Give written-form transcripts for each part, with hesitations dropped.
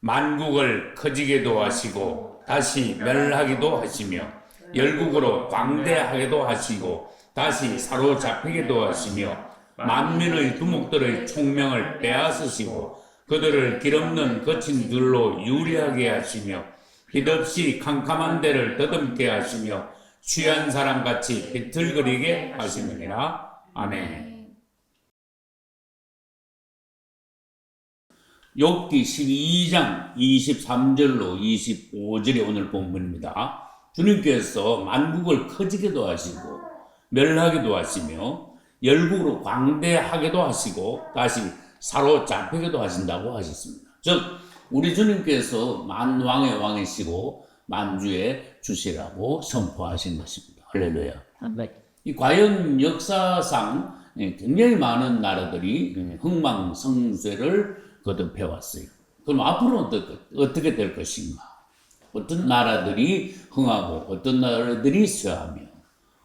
만국을 커지게도 하시고 다시 멸하기도 하시며 열국으로 광대하게도 하시고 다시 사로잡히게도 하시며 만민의 두목들의 총명을 빼앗으시고 그들을 길없는 거친 들로 유리하게 하시며 빛없이 캄캄한 데를 더듬게 하시며 취한 사람같이 비틀거리게 하시느니라. 아멘. 욥기 12장 23절로 25절이 오늘 본문입니다. 주님께서 만국을 커지게도 하시고 멸하게도 하시며 열국으로 광대하게도 하시고 다시 사로잡히게도 하신다고 하셨습니다. 즉 우리 주님께서 만왕의 왕이시고 만주의 주시라고 선포하신 것입니다. 할렐루야. 이 과연 역사상 굉장히 많은 나라들이 흥망성쇠를 거듭해왔어요. 그럼 앞으로는 어떻게 될 것인가? 어떤 나라들이 흥하고 어떤 나라들이 쇠하며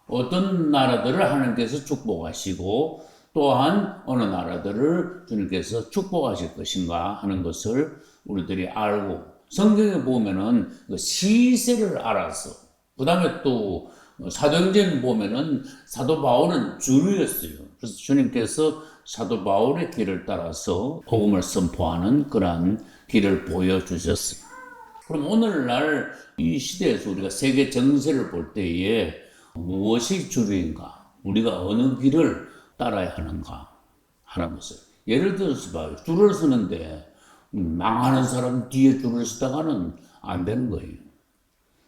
어떤 나라들을 하나님께서 축복하시고 또한 어느 나라들을 주님께서 축복하실 것인가 하는 것을 우리들이 알고 성경에 보면은 그 시세를 알아서 그 다음에 또 사도행전 보면은 사도 바울은 주류였어요. 그래서 주님께서 사도 바울의 길을 따라서 복음을 선포하는 그러한 길을 보여주셨어요. 그럼 오늘날 이 시대에서 우리가 세계 정세를 볼 때에 무엇이 주류인가? 우리가 어느 길을 따라야 하는가 하는 것을 예를 들어서 봐요. 줄을 서는데 망하는 사람 뒤에 줄을 서다가는 안 되는 거예요.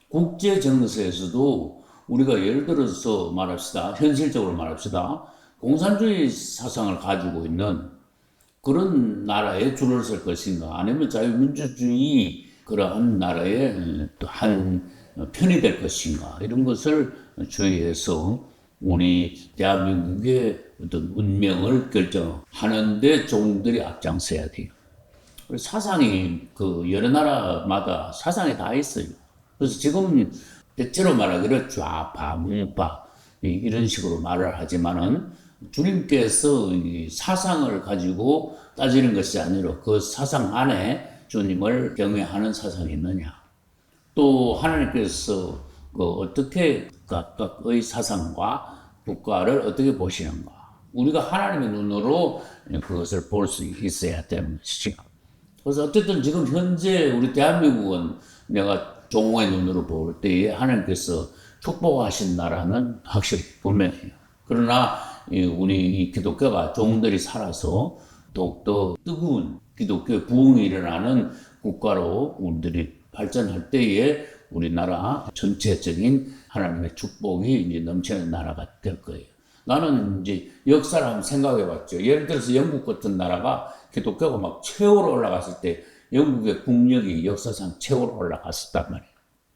국제 정세에서도 우리가 예를 들어서 말합시다. 현실적으로 말합시다. 공산주의 사상을 가지고 있는 그런 나라에 줄을 설 것인가 아니면 자유민주주의 그러한 나라에 또 한 편이 될 것인가 이런 것을 주의해서 우리 대한민국의 어떤 운명을 결정하는데 종들이 앞장서야 돼요. 사상이 그 여러 나라마다 사상이 다 있어요. 그래서 지금 대체로 말하기를 좌파, 우파 이런 식으로 말을 하지만은 주님께서 이 사상을 가지고 따지는 것이 아니라 그 사상 안에 주님을 경외하는 사상이 있느냐. 또 하나님께서 그 어떻게 각각의 사상과 국가를 어떻게 보시는가. 우리가 하나님의 눈으로 그것을 볼 수 있어야 되는 것이죠. 그래서 어쨌든 지금 현재 우리 대한민국은 내가 종의 눈으로 볼 때에 하나님께서 축복하신 나라는 확실히 분명해요. 그러나 우리 기독교가 종들이 살아서 더욱더 뜨거운 기독교의 부흥이 일어나는 국가로 우리들이 발전할 때에 우리나라 전체적인 하나님의 축복이 이제 넘치는 나라가 될 거예요. 나는 이제 역사를 한번 생각해 봤죠. 예를 들어서 영국 같은 나라가 기독교가 막 최고로 올라갔을 때 영국의 국력이 역사상 최고로 올라갔었단 말이에요.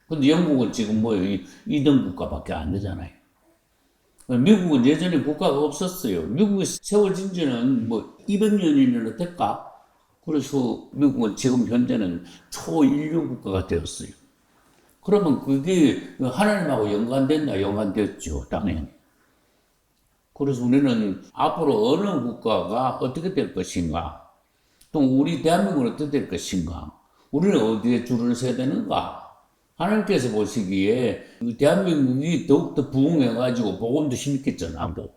근데 영국은 지금 뭐 2등 국가밖에 안 되잖아요. 미국은 예전에 국가가 없었어요. 미국이 세워진 지는 뭐 200년이나 될까? 그래서 미국은 지금 현재는 초인류 국가가 되었어요. 그러면 그게 하나님하고 연관됐나? 연관됐죠, 당연히. 그래서 우리는 앞으로 어느 국가가 어떻게 될 것인가? 또 우리 대한민국은 어떻게 될 것인가? 우리는 어디에 줄을 서야 되는가? 하나님께서 보시기에 대한민국이 더욱더 부흥해가지고 복음도 힘있게 전하고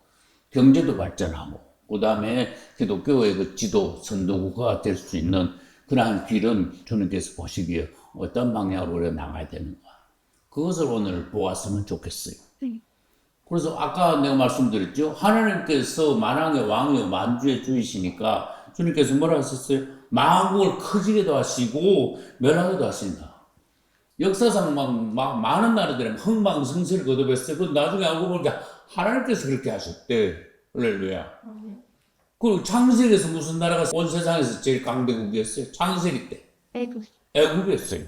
경제도 발전하고 그 다음에 기독교의 그 지도 선도국가가 될 수 있는 그러한 길은 주님께서 보시기에 어떤 방향으로 우리가 나가야 되는가? 그것을 오늘 보았으면 좋겠어요. 그래서 아까 내가 말씀드렸죠. 하나님께서 만왕의 왕이요 만주의 주이시니까 주님께서 뭐라 하셨어요? 만국을 커지게도 하시고 멸하게도 하신다. 역사상 막 많은 나라들이 흥망성쇠를 거듭했어요. 그 나중에 알고 보니까 하나님께서 그렇게 하셨대. 할렐루야. 그리고 창세기에서 무슨 나라가 온 세상에서 제일 강대국이었어요? 창세기 때. 애국이었어요.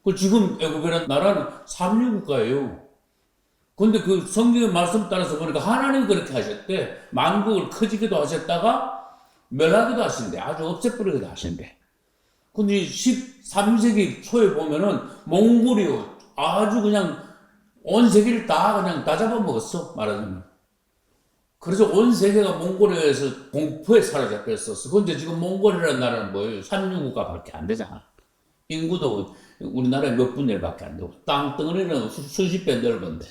그 지금 애국이라는 나라는 삼류국가예요. 근데 그 성경의 말씀 따라서 보니까 하나님이 그렇게 하셨대. 만국을 커지기도 하셨다가 멸하기도 하신대. 아주 없애버리기도 하신대. 근데 13세기 초에 보면은 몽골이요. 아주 그냥 온 세계를 다 잡아먹었어. 말하자면. 그래서 온 세계가 몽골에 의해서 공포에 사로잡혔었어. 근데 지금 몽골이라는 나라는 뭐예요? 삼류국가밖에 안 되잖아. 인구도 우리나라에 몇 분의 1밖에 안 되고 땅덩어리는 수십 배 넓은데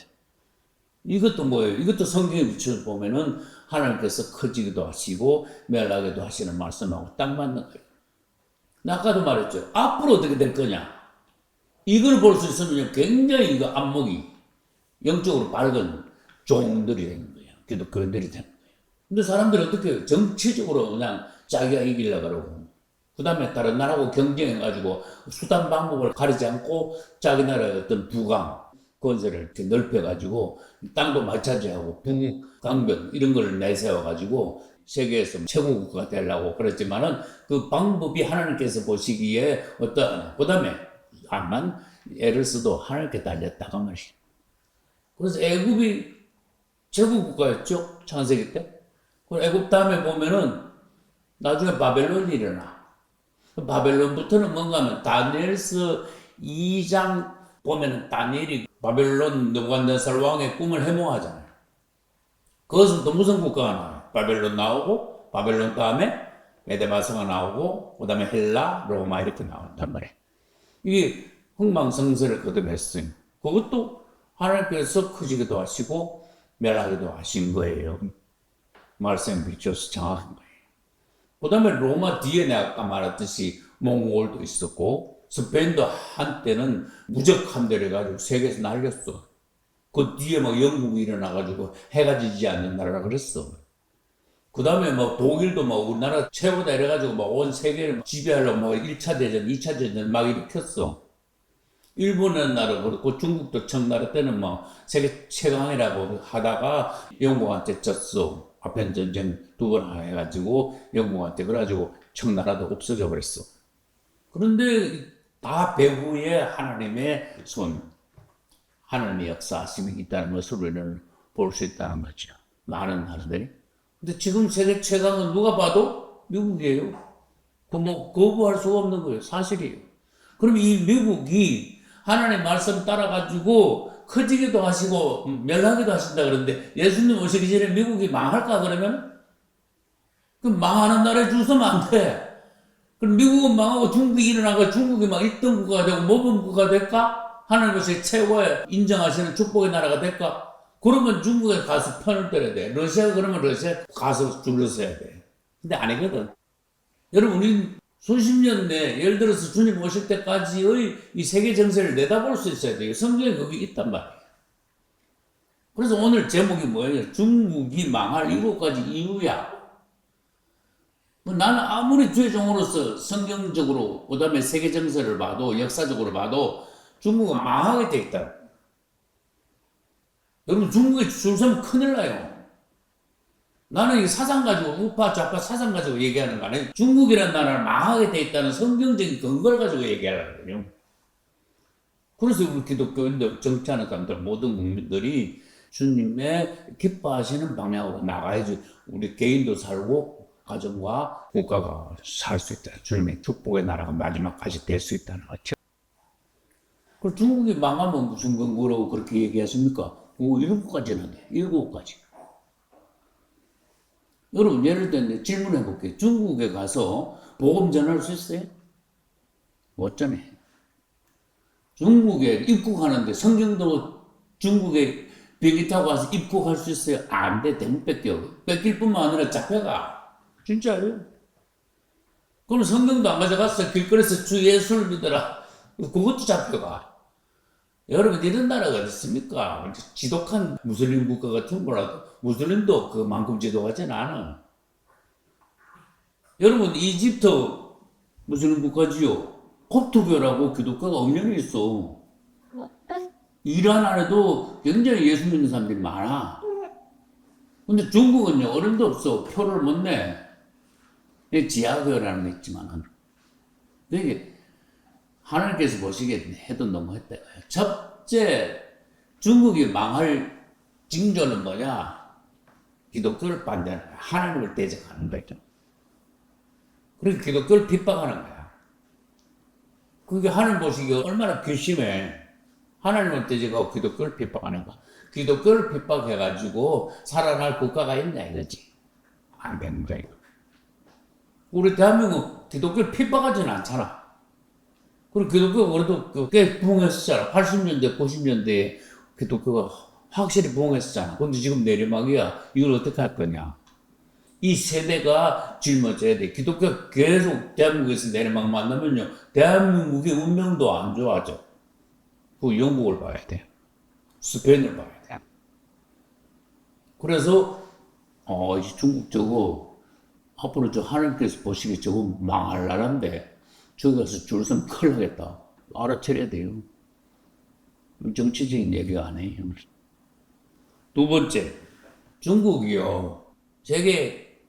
이것도 뭐예요? 이것도 성경에 비춰 보면은 하나님께서 커지기도 하시고 멸하기도 하시는 말씀하고 딱 맞는 거예요. 아까도 말했죠. 앞으로 어떻게 될 거냐? 이걸 볼 수 있으면 굉장히 이거 안목이 영적으로 밝은 종들이 되는 거예요. 기독교인들이 되는 거예요. 근데 사람들이 어떻게 해요? 정치적으로 그냥 자기가 이기려고 그러고 그 다음에 다른 나라하고 경쟁해가지고 수단 방법을 가리지 않고 자기 나라의 어떤 부강, 건설을 이렇게 넓혀가지고 땅도 마찬가지하고 북강변 이런 걸 내세워가지고 세계에서 최고국가가 되려고 그랬지만은 그 방법이 하나님께서 보시기에 어떠하냐. 그 다음에 다만 에르스도 하나님께 달렸다가 말이에요. 그래서 애굽이 제국국가였죠. 창세기 때. 그 애굽 다음에 보면은 나중에 바벨론이 일어나. 바벨론부터는 뭔가 하면 다니엘서 2장 보면은 다니엘이 바벨론 느부갓네살 왕의 꿈을 해몽하잖아요. 그것은 또 무슨 국가가 나와요? 바벨론 나오고 바벨론 다음에 메데바스가 나오고 그 다음에 헬라, 로마 이렇게 나온단 말이에요. 이게 흥망성쇠를 거듭했어요. 그것도 하나님께서 커지기도 하시고 멸하기도 하신 거예요. 말씀 비춰서 정확한 거예요. 그 다음에 로마 뒤에 내가 아까 말했듯이 몽골도 있었고 스페인도 한때는 무적함대로 해가지고 세계에서 날렸어. 그 뒤에 막 영국이 일어나가지고 해가 지지 않는 나라라 그랬어. 그 다음에 뭐 독일도 뭐 우리나라 최고다 이래가지고 막 온 세계를 지배하려고 막 1차 대전, 2차 대전 막 일으켰어. 일본은 나라 그렇고 중국도 청나라 때는 뭐 세계 최강이라고 하다가 영국한테 졌어. 아편 전쟁 2번 해가지고 영국한테 그래가지고 청나라도 없어져 버렸어. 그런데 다 배후에 하나님의 손, 하나님의 역사하심이 있다는 것을 우리는 볼 수 있다는 거죠. 많은 나라들이. 근데 지금 세계 최강은 누가 봐도 미국이에요. 그 뭐 거부할 수가 없는 거예요. 사실이에요. 그럼 이 미국이 하나님의 말씀 따라가지고 커지기도 하시고 멸하기도 하신다 그러는데 예수님 오시기 전에 미국이 망할까 그러면? 그럼 망하는 나라에 줄 서면 안 돼. 그럼 미국은 망하고 중국이 일어나고 중국이 막 1등 국가가 되고 모범 국가가 될까? 하나님께서 최고의 인정하시는 축복의 나라가 될까? 그러면 중국에 가서 편을 들어야 돼. 러시아가 그러면 러시아 가서 줄을 서야 돼. 근데 아니거든. 여러분, 우리 수십 년 내, 예를 들어서 주님 오실 때까지의 이 세계 정세를 내다볼 수 있어야 돼요. 성경에 거기 있단 말이에요. 그래서 오늘 제목이 뭐예요? 중국이 망할 7가지 이유야. 나는 아무리 주의 종으로서 성경적으로, 그 다음에 세계 정세를 봐도, 역사적으로 봐도 중국은 망하게 돼 있다. 여러분, 중국에 줄 서면 큰일 나요. 나는 이 사상 가지고, 우파, 좌파 사상 가지고 얘기하는 거 아니에요. 중국이라는 나라를 망하게 돼 있다는 성경적인 근거를 가지고 얘기하거든요. 그래서 우리 기독교인들, 정치하는 사람들, 모든 국민들이 주님의 기뻐하시는 방향으로 나가야지 우리 개인도 살고 가정과 국가가 살 수 있다. 주님의 축복의 나라가 마지막까지 될 수 있다는 거죠. 그 중국이 망하면 무슨 근거로 그렇게 얘기하십니까? 7가지는 돼. 7가지. 여러분, 예를 들어 질문해 볼게요. 중국에 가서 복음 전할 수 있어요? 못 전해. 중국에 입국하는데 성경도 중국에 비행기 타고 와서 입국할 수 있어요? 안 돼. 대문 뺏겨. 뺏길 뿐만 아니라 잡혀가. 진짜예요. 그럼 성경도 안 가져갔어. 길거리에서 주 예수를 믿어라. 그것도 잡혀가. 여러분, 이런 나라가 어디 있습니까? 지독한 무슬림 국가 같은 거라도 무슬림도 그만큼 지독하진 않아. 여러분, 이집트 무슬림 국가지요. 콥트교라고 기독교가 엄연히 있어. 이란 안에도 굉장히 예수 믿는 사람들이 많아. 근데 중국은요, 어른도 없어. 표를 못 내. 지하교라는 게 있지만은. 이게 하나님께서 보시기에 해도 너무했다. 첫째, 중국이 망할 징조는 뭐냐? 기독교를 반대하는 거야. 하나님을 대적하는 거죠. 그리고 기독교를 핍박하는 거야. 그게 하나님 보시기에 얼마나 괘씸해. 하나님을 대적하고 기독교를 핍박하는 거야. 기독교를 핍박해가지고 살아날 국가가 있냐 이거지. 안 되는 거야. 우리 대한민국 기독교를 핍박하지는 않잖아. 그리고 기독교가 그래도 꽤 부흥했었잖아. 80년대, 90년대에 기독교가 확실히 부흥했었잖아. 근데 지금 내리막이야. 이걸 어떻게 할 거냐. 이 세대가 짊어져야 돼. 기독교가 계속 대한민국에서 내리막 만나면요. 대한민국의 운명도 안 좋아져. 그 영국을 봐야 돼. 스페인을 봐야 돼. 그래서, 이 중국 저거, 앞으로 저 하나님께서 보시기에 저거 망할 나라인데, 저기 가서 줄 서면 큰일 나겠다. 알아차려야 돼요. 정치적인 얘기가 아니에요. 두 번째, 중국이요. 세계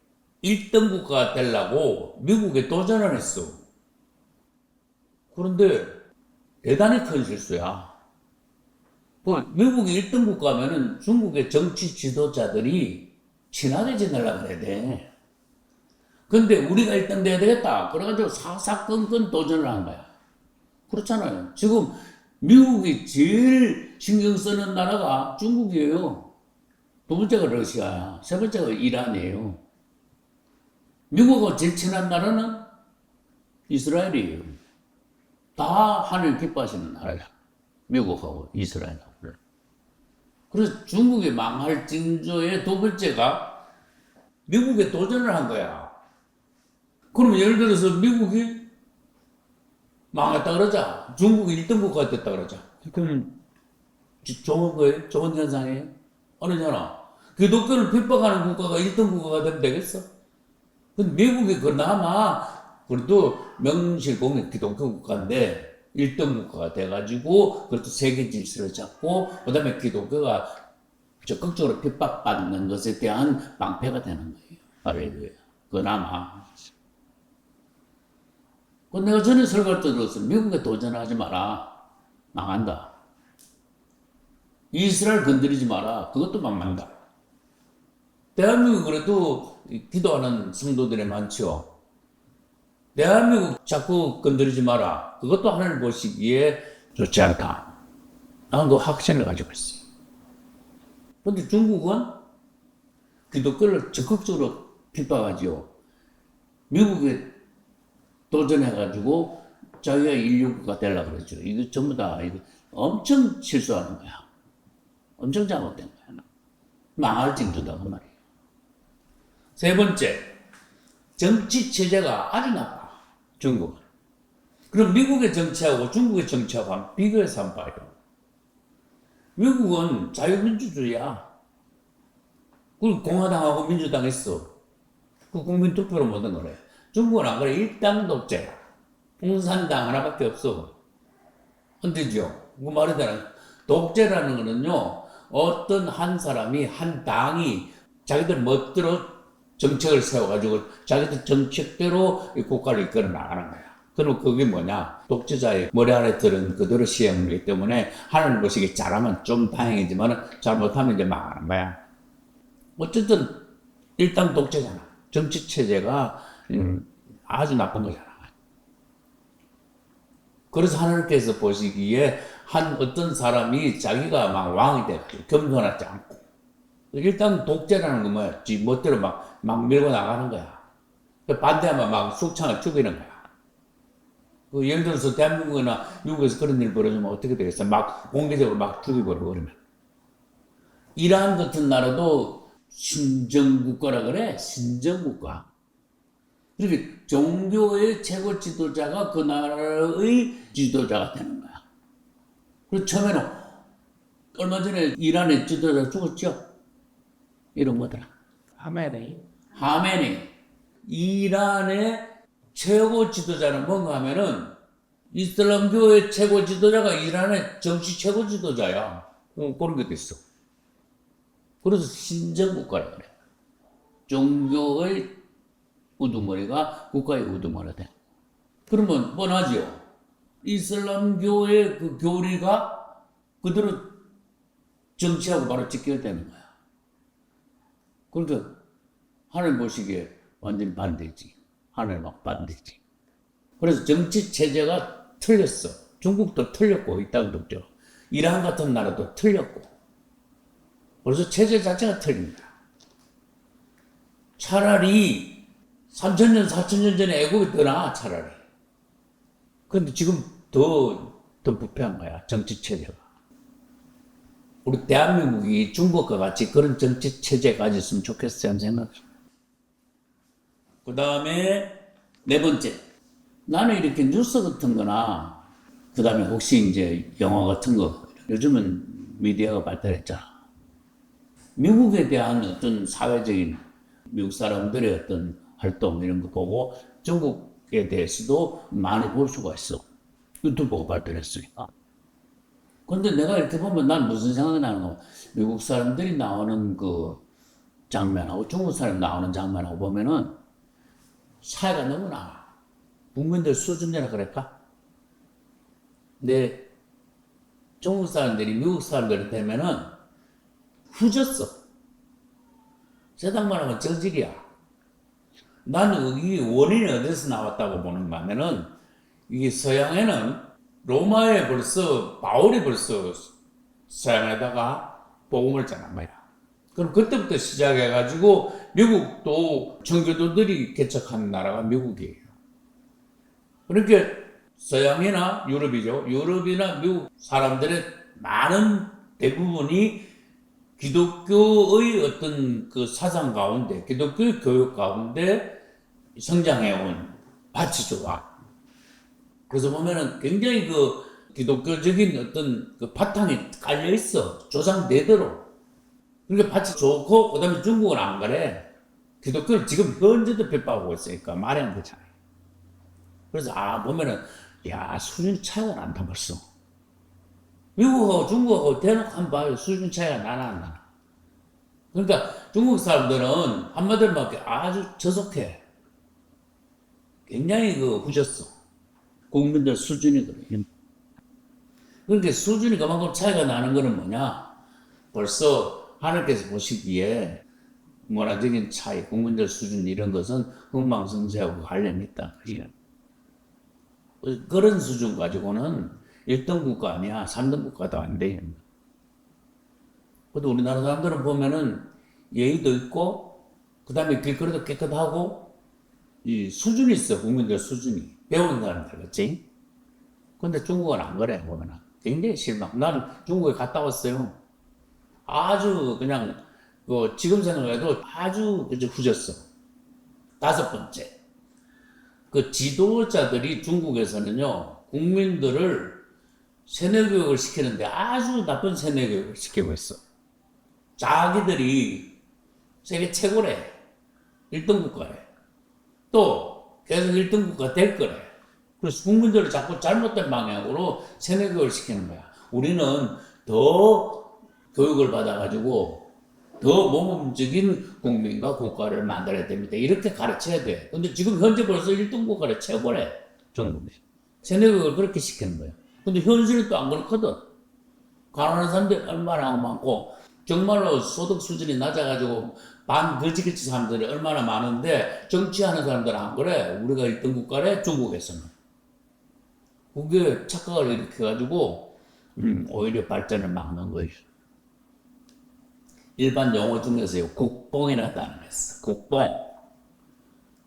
1등 국가가 되려고 미국에 도전을 했어. 그런데 대단히 큰 실수야. 미국이 1등 국가면은 중국의 정치 지도자들이 친하게 지내려고 해야 돼. 근데 우리가 1등 돼야 되겠다. 그래가지고 사사건건 도전을 한 거야. 그렇잖아요. 지금 미국이 제일 신경 쓰는 나라가 중국이에요. 두 번째가 러시아야. 세 번째가 이란이에요. 미국하고 제일 친한 나라는 이스라엘이에요. 다 하늘 기뻐하시는 나라야. 미국하고 이스라엘하고. 그래서 중국이 망할 징조의 두 번째가 미국에 도전을 한 거야. 그러면 예를 들어서 미국이 망했다 그러자. 중국이 1등 국가가 됐다 그러자. 그러면 좋은 거예요? 좋은 현상이에요? 아니잖아. 기독교를 핍박하는 국가가 1등 국가가 되면 되겠어? 근데 미국이 그나마 그래도 명실공히 기독교 국가인데 1등 국가가 돼가지고 그것도 세계 질서를 잡고 그 다음에 기독교가 적극적으로 핍박받는 것에 대한 방패가 되는 거예요. 할렐루야. 그나마. 내가 전에 설교할 때 들었어. 미국에 도전하지 마라. 망한다. 이스라엘 건드리지 마라. 그것도 망한다. 대한민국 그래도 기도하는 성도들이 많죠. 대한민국 자꾸 건드리지 마라. 그것도 하나님 보시기에 좋지 않다. 나는 그 확신을 가지고 있어요. 그런데 중국은 기독교를 적극적으로 핍박하죠. 미국에 도전해가지고 자기가 인류국가 되려고 그러죠. 이거 전부 다 이거 엄청 실수하는 거야. 엄청 잘못된 거야. 망할 징조다 그 말이에요. 세 번째, 정치 체제가 아주 나빠. 중국은. 그럼 미국의 정치하고 중국의 정치하고 비교해서 한번 봐요. 미국은 자유민주주의야. 그리고 공화당하고 민주당 있어. 그 국민투표로 모든 거래. 중국은 안 그래. 일당 독재. 공산당 하나밖에 없어. 언제죠? 그 말이 되나? 독재라는 거는요, 어떤 한 사람이, 한 당이 자기들 멋대로 정책을 세워가지고 자기들 정책대로 이 국가를 이끌어 나가는 거야. 그럼 그게 뭐냐? 독재자의 머리 안에 들은 그대로 시행이기 때문에 하나님 보시기에 잘하면 좀 다행이지만 잘못하면 이제 망하는 거야. 어쨌든 일당 독재잖아. 정치 체제가 아주 나쁜 거잖아. 그래서 하나님께서 보시기에 한 어떤 사람이 자기가 막 왕이 돼가지고 겸손하지 않고 일단 독재라는 건 뭐야? 지 멋대로 막 밀고 나가는 거야. 반대하면 막 숙청을 죽이는 거야. 그 예를 들어서 대한민국이나 미국에서 그런 일 벌어지면 어떻게 되겠어? 막 공개적으로 막 죽이버리고 그러면. 이란 같은 나라도 신정국가라 그래. 신정국가. 그렇게 종교의 최고 지도자가 그 나라의 지도자가 되는 거야. 그리고 처음에는 얼마 전에 이란의 지도자 죽었죠? 이런 거더라. 하메니. 이란의 최고 지도자는 뭔가 하면은 이슬람교의 최고 지도자가 이란의 정치 최고 지도자야. 그런 것도 있어. 그래서 신정국가라 그래. 종교의 우두머리가 국가의 우두머리가 돼. 그러면 뻔하죠. 이슬람교의 그 교리가 그대로 정치하고 바로 직결되는 거야. 그러니까 하나님 보시기에 완전 반대지. 하나님 막 반대지. 그래서 정치 체제가 틀렸어. 중국도 틀렸고 이땅 독재. 이란 같은 나라도 틀렸고. 그래서 체제 자체가 틀립니다. 차라리 3,000년, 4,000년 전에 애국이 더 나아, 차라리. 근데 지금 더 부패한 거야, 정치 체제가. 우리 대한민국이 중국과 같이 그런 정치 체제 가졌으면 좋겠어요, 하는 생각. 그 다음에 네 번째, 나는 이렇게 뉴스 같은 거나, 그 다음에 혹시 이제 영화 같은 거, 요즘은 미디어가 발달했잖아. 미국에 대한 어떤 사회적인 미국 사람들의 어떤 활동 이런 거 보고 중국에 대해서도 많이 볼 수가 있어. 유튜브가 발달했으니까. 근데 내가 이렇게 보면 난 무슨 생각이 나는 거, 미국 사람들이 나오는 그 장면하고 중국 사람 나오는 장면하고 보면은 차이가 너무 나. 국민들 수준이라 그럴까? 근데 중국 사람들이 미국 사람들이 되면은 후졌어. 세상만 하면 저질이야. 나는 이 원인이 어디서 나왔다고 보는가 하면은 이게 서양에는 로마에 벌써 바울이 벌써 서양에다가 복음을 전한 거야. 그럼 그때부터 시작해가지고 미국도 청교도들이 개척한 나라가 미국이에요. 그러니까 서양이나 유럽이죠. 유럽이나 미국 사람들의 많은 대부분이 기독교의 어떤 그 사상 가운데, 기독교의 교육 가운데 성장해온 밭이 좋아. 그래서 보면은 굉장히 그 기독교적인 어떤 그 바탕이 깔려 있어. 조상대대로. 그러니까 밭이 좋고, 그 다음에 중국은 안 그래. 기독교를 지금 현재도 핍박하고 있으니까 말이 안 되잖아요. 그래서 보면은, 야, 수준 차이가 난다 벌써. 미국하고 중국하고 대놓고 한번 봐요. 수준 차이가 나나 안 나나. 그러니까 중국 사람들은 한마디로 말해 아주 저속해. 굉장히 그 후졌어. 국민들 수준이 그래. 그러니까 수준이 그만큼 차이가 나는 거는 뭐냐? 벌써 하나님께서 보시기에 문화적인 차이, 국민들 수준 이런 것은 흥망성쇠하고 관련이 있다. 그런 수준 가지고는 1등 국가 아니야. 3등 국가도 안 돼. 그래도 우리나라 사람들은 보면은 예의도 있고, 그 다음에 길거리도 깨끗하고, 이 수준이 있어. 국민들 수준이. 배우는 사람들, 그치? 근데 중국은 안 그래, 보면은. 굉장히 실망. 나는 중국에 갔다 왔어요. 아주 그냥, 지금 생각해도 아주 후졌어. 다섯 번째. 그 지도자들이 중국에서는요, 국민들을 세뇌교육을 시키는데 아주 나쁜 세뇌교육을 시키고 있어. 자기들이 세계 최고래. 1등 국가래. 또 계속 1등 국가 될 거래. 그래서 국민들을 자꾸 잘못된 방향으로 세뇌교육을 시키는 거야. 우리는 더 교육을 받아가지고 더 모범적인 국민과 국가를 만들어야 됩니다. 이렇게 가르쳐야 돼. 근데 지금 현재 벌써 1등 국가래. 최고래. 중국이. 세뇌교육을 그렇게 시키는 거야. 근데 현실은 또 안 그렇거든. 가난한 사람들이 얼마나 많고, 정말로 소득 수준이 낮아가지고 반거지같이 사람들이 얼마나 많은데 정치하는 사람들은 안 그래. 우리가 1등 국가래, 중국에서는. 그게 착각을 일으켜가지고 오히려 발전을 막는 거예요. 일반 용어 중에서요, 국뽕이라는 단어가 있어. 국뽕.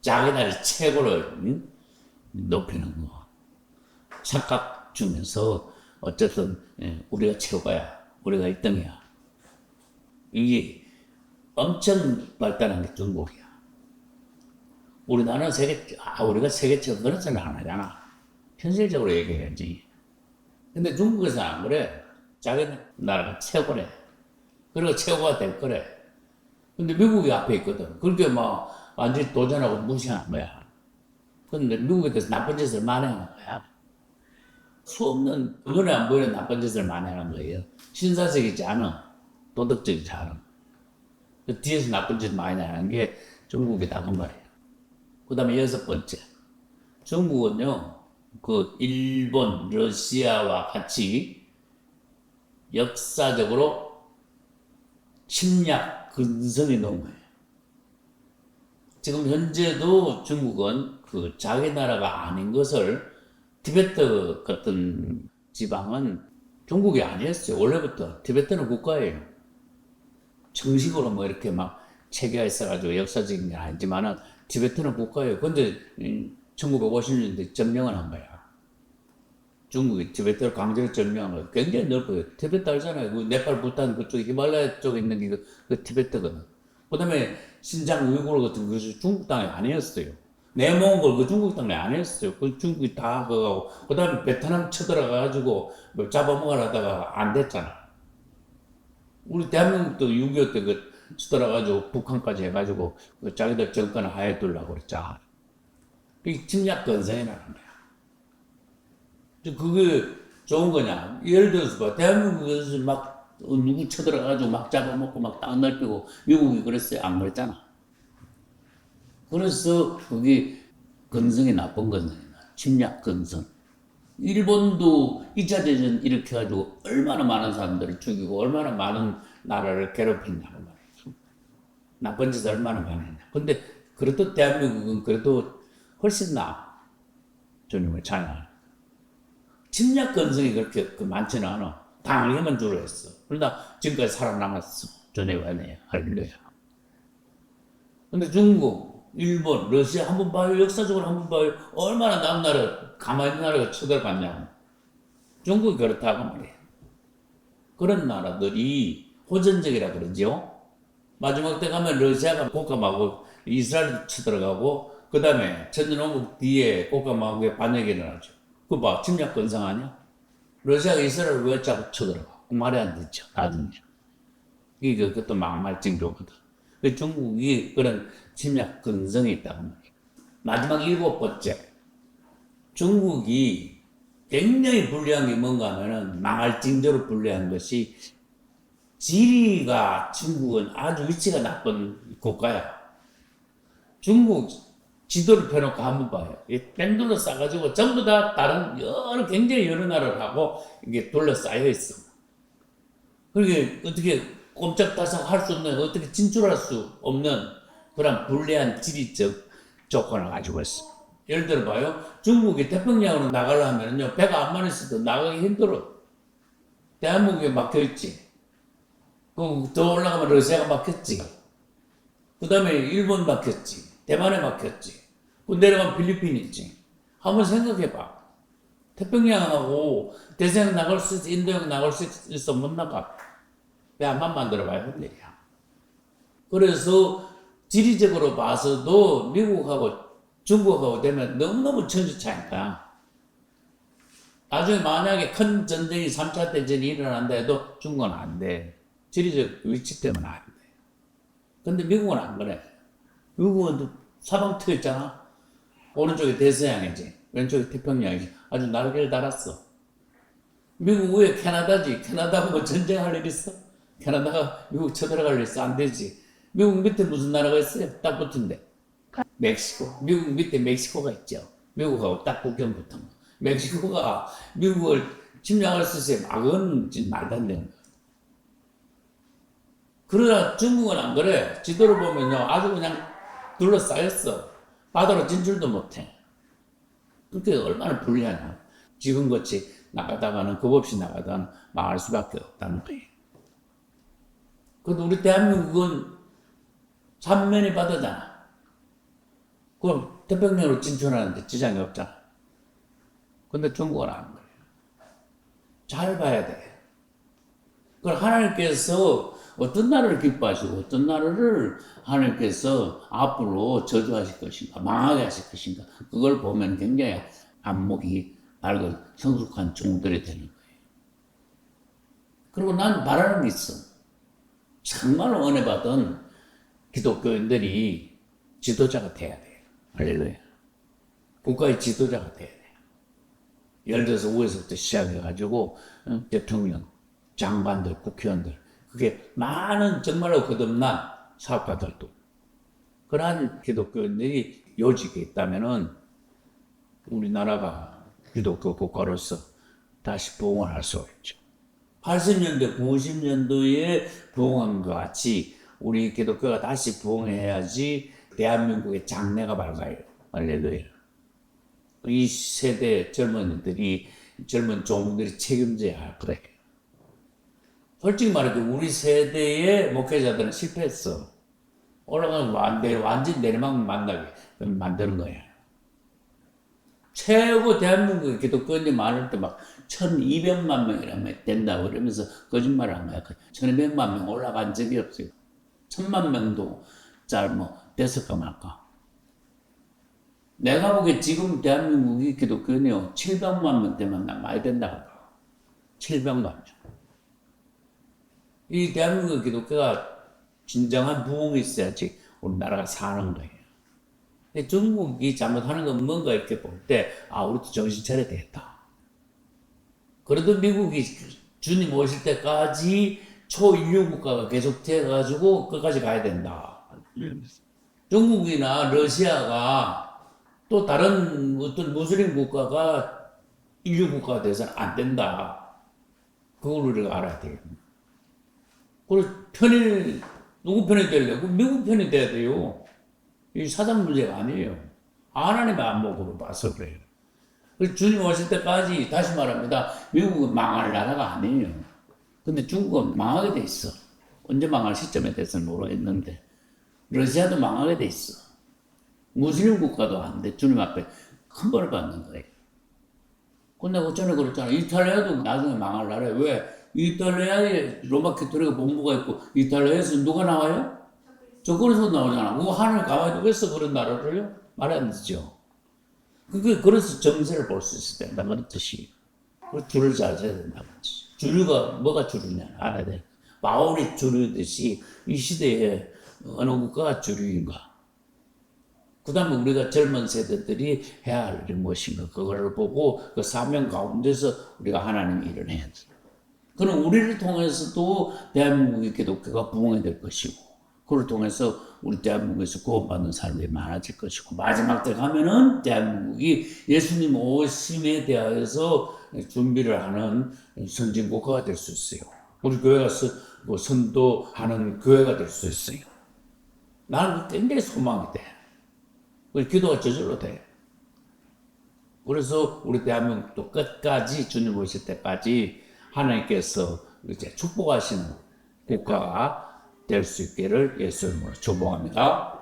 자기들 최고를 높이는 거. 착각 주면서 어쨌든 우리가 최고야. 우리가 1등이야. 이게 엄청 발달한 게 중국이야. 우리나라는 우리가 세계 최고 그런 소리를 안 하잖아. 현실적으로 얘기해야지. 근데 중국에서는 안 그래. 자기는 나라가 최고래. 그리고 최고가 될 거래. 근데 미국이 앞에 있거든. 그렇게 막 완전히 도전하고 무시하는 거야. 근데 미국에 대해서 나쁜 짓을 많이 하는 거야. 수 없는, 눈에 안 보이는 나쁜 짓을 많이 하는 거예요. 신사적이지 않아. 도덕적이지 않아. 그 뒤에서 나쁜 짓 많이 하는 게 중국이다, 그 말이에요. 그 다음에 여섯 번째. 중국은요, 그 일본, 러시아와 같이 역사적으로 침략 근성이 높은 거예요. 지금 현재도 중국은 그 자기 나라가 아닌 것을 티베트 같은 지방은 중국이 아니었어요. 원래부터 티베트는 국가예요. 정식으로 뭐 이렇게 막 체계가 있어가지고 역사적인 게 아니지만은 티베트는 국가예요. 근데 1950년대 점령을 한 거야. 중국이 티베트를 강제로 점령한 거 굉장히 넓어요. 티베트 알잖아요. 그 네팔, 부탄 그쪽 히말라야 쪽에 있는 게 그 티베트거든. 그다음에 신장 우이구르 같은 것이 중국 땅이 아니었어요. 내몽골 그 중국 땅이 아니었어요. 그 중국이 다 그거고 그다음에 베트남 쳐들어가 가지고 뭐 잡아먹으려다가 안 됐잖아. 우리 대한민국도 6.25 때 그 쳐들어가지고 북한까지 해가지고 그 자기들 정권을 하에 두려고 그랬잖아. 이게 침략 건성이라는 거야. 그게 좋은 거냐? 예를 들어서 봐. 대한민국에서 막 누구 쳐들어가지고 막 잡아먹고 막 땅 넓히고 미국이 그랬어요? 안 그랬잖아. 그래서 그게 건성이 나쁜 건성이야. 침략 건성. 일본도 2차 대전 이렇게 해가지고 얼마나 많은 사람들을 죽이고 얼마나 많은 나라를 괴롭혔냐고 말이죠. 나쁜 짓을 얼마나 많이 했냐. 근데 그래도 대한민국은 그래도 훨씬 나아. 주님을 찬양하는. 침략 건성이 그렇게 많지는 않아. 당하게만 주로 했어. 그러나 지금까지 살아남았어. 전해관에 할렐루야. 근데 중국, 일본, 러시아 한번 봐요. 역사적으로 한번 봐요. 얼마나 남 나라, 가만히 나라가 쳐들어갔냐고. 중국이 그렇다고 말이에요. 그런 나라들이 호전적이라 그러죠. 마지막 때 가면 러시아가 국가마구 이스라엘 쳐들어가고 그 다음에 천년왕국 뒤에 국가마구의 반역이 일어나죠. 그거 봐, 침략 건성 아니야? 러시아가 이스라엘을 왜 자꾸 쳐들어가? 말이 안 되죠. 나중에. 이게 그것도 막말 징조거든. 중국이 그런 침략 건성이 있다고 말이야. 마지막 7번째. 중국이 굉장히 불리한 게 뭔가 하면은 망할 징조로 불리한 것이 지리가 중국은 아주 위치가 나쁜 국가야. 중국 지도를 펴놓고 한번 봐요. 뺑돌로 싸가지고 전부 다 다른 굉장히 여러 나라를 하고 이게 둘러싸여 있어. 그게 어떻게 꼼짝달싹 할 수 없는, 어떻게 진출할 수 없는 그런 불리한 지리적 조건을 가지고 있어. 예를 들어 봐요. 중국이 태평양으로 나가려면요, 배가 암만 있어도 나가기 힘들어. 대한민국에 막혀있지. 더 올라가면 러시아가 막혔지. 그 다음에 일본 막혔지. 대만에 막혔지. 내려가면 필리핀 있지. 한번 생각해봐. 태평양하고 대서양 나갈 수 있어, 인도양 나갈 수 있어, 못 나가. 배 안만 만들어봐야 할 일이야. 그래서 지리적으로 봐서도 미국하고 중국하고 되면 너무너무 천지 차이니까. 나중에 만약에 큰 전쟁이 3차 대전이 일어난다 해도 중국은 안 돼. 지리적 위치 때문에 안 돼. 근데 미국은 안 그래. 미국은 사방 트여 있잖아. 오른쪽이 대서양이지. 왼쪽이 태평양이지. 아주 날개를 달았어. 미국 위에 캐나다지. 캐나다하고 전쟁할 일 있어? 캐나다가 미국 쳐들어갈 일 있어? 안 되지. 미국 밑에 무슨 나라가 있어요? 딱 붙은데. 멕시코. 미국 밑에 멕시코가 있죠. 미국하고 딱 국경 붙은 거. 멕시코가 미국을 침략할 수 있어요. 막은 말도 안 되는 거야. 그러나 중국은 안 그래. 지도를 보면요. 아주 그냥 둘러싸였어. 바다로 진출도 못해. 그게 얼마나 불리하냐. 지금같이 나가다가는 겁없이 나가다가는 망할 수밖에 없다는 거예요. 그런데 우리 대한민국은 삼면이 바다잖아. 그럼 태평양으로 진출하는데 지장이 없잖아. 근데 중국은 안 그래요. 잘 봐야 돼. 그럼 하나님께서 어떤 나라를 기뻐하시고 어떤 나라를 하나님께서 앞으로 저주하실 것인가 망하게 하실 것인가 그걸 보면 굉장히 안목이 밝은 성숙한 종들이 되는 거예요. 그리고 난 바라는 게 있어. 정말로 은혜 받은 기독교인들이 지도자가 돼야 돼요. 할렐루야. 국가의 지도자가 돼야 돼요. 예를 들어서 위에서부터 시작해가지고 대통령, 장관들, 국회의원들 그게 많은 정말로 거듭난 사업가들도 그러한 기독교인들이 요직에 있다면은 우리나라가 기독교 국가로서 다시 부흥할 수 있죠. 80년대, 90년도에 부흥한 것 같이 우리 기독교가 다시 부흥해야지 대한민국의 장래가 밝아요. 할렐루야. 이 세대 젊은이들이, 젊은 종들이 책임져야 할 거예요. 솔직히 말해도 우리 세대의 목회자들은 실패했어. 올라가면 완전히 내리막 만나게 만드는 거야. 최고 대한민국 기독교인이 많을 때 막 1200만 명이라면 된다고 그러면서 거짓말을 한 거야. 1200만 명 올라간 적이 없어요. 1000만 명도 뭐 됐을까 말까. 내가 보기에 지금 대한민국이 기독교인이 700만 명 되면 많이 된다고 봐. 700만 명. 이 대한민국 기독교가 진정한 부흥이 있어야지 우리나라가 사는 거예요. 근데 중국이 잘못하는 건 뭔가 이렇게 볼 때, 우리도 정신 차려야 되겠다. 그래도 미국이 주님 오실 때까지 초인류 국가가 계속 되어가지고 끝까지 가야 된다. 중국이나 러시아가 또 다른 어떤 무슬림 국가가 인류 국가가 돼서는 안 된다. 그걸 우리가 알아야 돼요. 그래서 누구 편이 되려고? 미국 편이 돼야 돼요. 이 사상 문제가 아니에요. 하나님의 안목으로 봐서 그래요. 그래서 주님 오실 때까지 다시 말합니다. 미국은 망할 나라가 아니에요. 근데 중국은 망하게 돼 있어. 언제 망할 시점에 대해서는 모르겠는데 러시아도 망하게 돼 있어. 무슬림 국가도 안 돼. 주님 앞에 큰 벌을 받는 거예요. 근데 어쩌네 그랬잖아. 이탈리아도 나중에 망할 나라예요. 왜? 이탈리아에 로마 캐토릭 본부가 있고 이탈리아에서 누가 나와요? 저거에서 나오잖아. 그거 하늘 가만히 두겠어 그런 나라를요? 말 안 되죠. 그래서 정세를 볼 수 있어야 된다 그런 뜻이. 줄을 잘 서야 된다 그렇지. 주류가 뭐가 주류냐 알아야 돼. 바울이 주류듯이 이 시대에 어느 국가가 주류인가. 그 다음에 우리가 젊은 세대들이 해야 할 일이 무엇인가 그거를 보고 그 사명 가운데서 우리가 하나님의 일을 해야 돼. 그럼 우리를 통해서도 대한민국의 기독교가 부흥이 될 것이고 그걸 통해서 우리 대한민국에서 구원받는 사람들이 많아질 것이고 마지막 때 가면은 대한민국이 예수님 오심에 대하여서 준비를 하는 선진국가가 될 수 있어요. 우리 교회가 선도하는 교회가 될 수 있어요. 나는 굉장히 소망이 돼. 기도가 저절로 돼. 그래서 우리 대한민국도 끝까지 주님 오실 때까지 하나님께서 이제 축복하시는 국가가 될 수 있기를 예수 이름으로 축복합니다.